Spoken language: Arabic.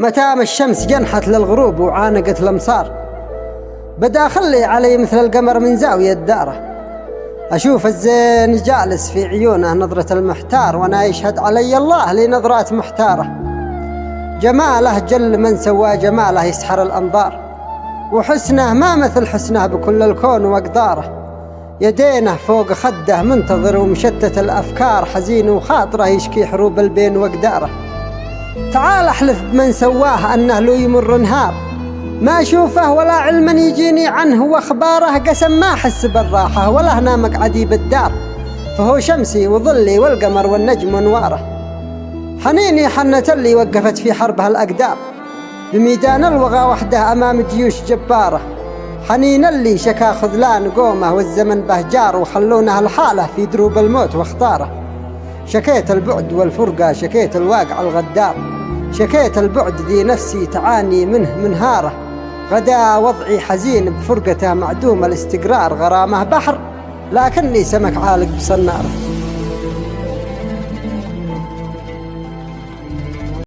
متام الشمس جنحت للغروب وعانقت الأمصار، بدا خلي علي مثل القمر من زاوية داره، أشوف الزين جالس في عيونه نظرة المحتار، وأنا يشهد علي الله لنظرات محتارة. جماله جل من سوى جماله يسحر الأنظار، وحسنه ما مثل حسنه بكل الكون وأقداره. يدينه فوق خده منتظر ومشتت الأفكار، حزين وخاطره يشكي حروب البين وأقداره. تعال أحلف بمن سواه أنه لو يمر نهار ما أشوفه ولا علما يجيني عنه وأخباره، قسم ما أحس بالراحة ولا هنا مقعدي بالدار، فهو شمسي وظلي والقمر والنجم أنواره. حنيني حنت اللي وقفت في حربها الأقدار، بميدان الوغى وحده أمام جيوش جبارة. حنين اللي شكا خذلان قومه والزمن بهجار، وخلونه الحالة في دروب الموت واختاره. شكيت البعد والفرقة، شكيت الواقع الغدار، شكيت البعد ذي نفسي تعاني منه منهاره. غدا وضعي حزين بفرقته معدوم الاستقرار، غرامه بحر لكني سمك عالق بصناره.